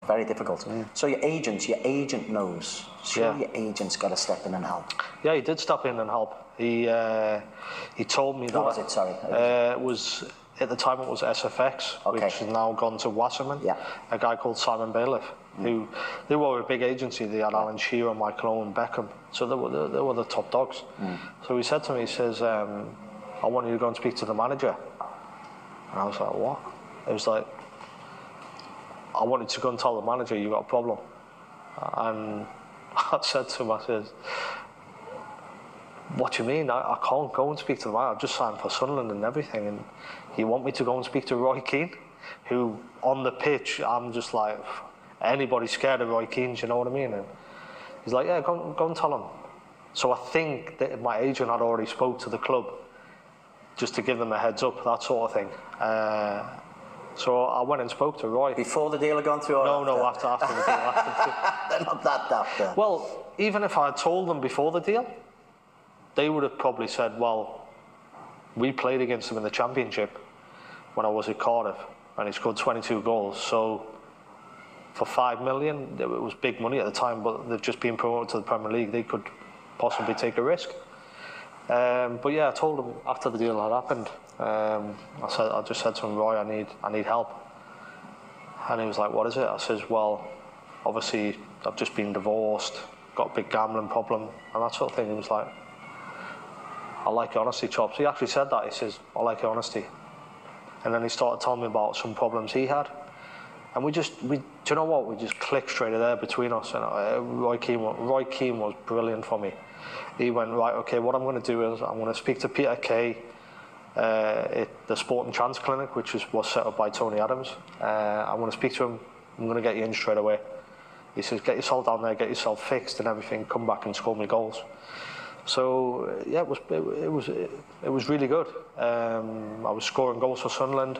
Very difficult. So your agent knows. Sure, your agent's got to step in and help. Yeah, he did step in and help. He told me that. Who was it? Sorry. It was at the time it was SFX, which has now gone to Wasserman. Yeah. A guy called Simon Bailiff, who they were a big agency. They had Alan Shearer, Michael Owen, Beckham. So they were the top dogs. So he said to me, he says, "I want you to go and speak to the manager." And I was like, "What?" It was like, "I wanted to go and tell the manager you got a problem." And I said to him, I said, "What do you mean? I can't go and speak to the manager. I've just signed for Sunderland and everything. And you want me to go and speak to Roy Keane?" Who, on the pitch, I'm just like, anybody's scared of Roy Keane, do you know what I mean? And he's like, "Yeah, go and tell him." So I think that my agent had already spoke to the club just to give them a heads up, that sort of thing. So I went and spoke to Roy. Before the deal had gone through? Or No, after the deal. They're not that daft. Well, even if I had told them before the deal, they would have probably said, "Well, we played against him in the Championship when I was at Cardiff, and he scored 22 goals. So for $5 million, it was big money at the time, but they've just been promoted to the Premier League. They could possibly take a risk." But yeah, I told him after the deal had happened. I just said to him, "Roy, I need help." And he was like, "What is it?" I says, "Well, obviously I've just been divorced, got a big gambling problem, and that sort of thing." He was like, "I like your honesty, Chops." He actually said that. He says, "I like your honesty." And then he started telling me about some problems he had. And do you know what? We just clicked straight there between us. And Roy Keane was brilliant for me. He went, "Right, okay, what I'm going to do is I'm going to speak to Peter Kay at the Sport and Chance Clinic, which was set up by Tony Adams. I'm going to speak to him. I'm going to get you in straight away." He says, "Get yourself down there, get yourself fixed and everything, come back and score me goals." So yeah, it was really good. I was scoring goals for Sunderland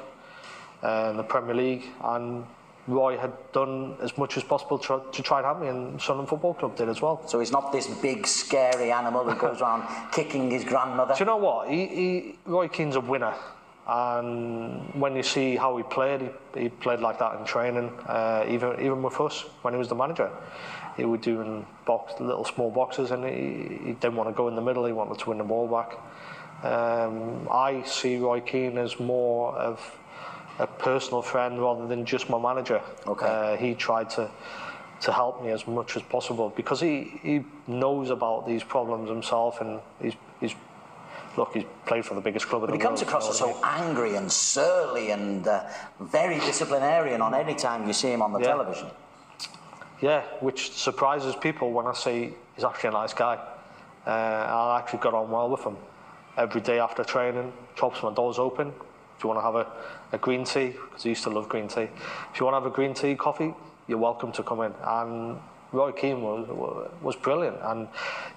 in the Premier League, and Roy had done as much as possible to try and help me, and Sunderland Football Club did as well. So he's not this big, scary animal who goes around kicking his grandmother? Do you know what? Roy Keane's a winner. And when you see how he played like that in training, even with us, when he was the manager. He was doing little small boxes, and he didn't want to go in the middle, he wanted to win the ball back. I see Roy Keane as more of a personal friend rather than just my manager. Okay. He tried to help me as much as possible because he knows about these problems himself, and he's played for the biggest club in the world. But he comes across as so angry and surly and very disciplinarian on any time you see him on the television. Yeah, which surprises people when I say he's actually a nice guy. I actually got on well with him. Every day after training, Chops, my door's open. If you want to have a green tea, because I used to love green tea. If you want to have a green tea, coffee, you're welcome to come in. And Roy Keane was brilliant. And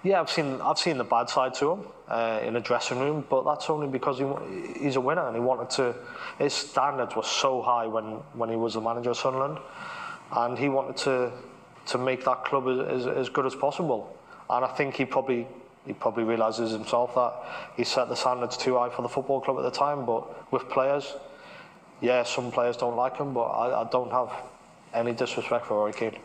yeah, I've seen the bad side to him in the dressing room, but that's only because he's a winner, and he wanted to. His standards were so high when he was the manager of Sunderland, and he wanted to make that club as good as possible. And I think he probably realises himself that he set the standards too high for the football club at the time. But with players, yeah, some players don't like him, but I don't have any disrespect for Roy Keane.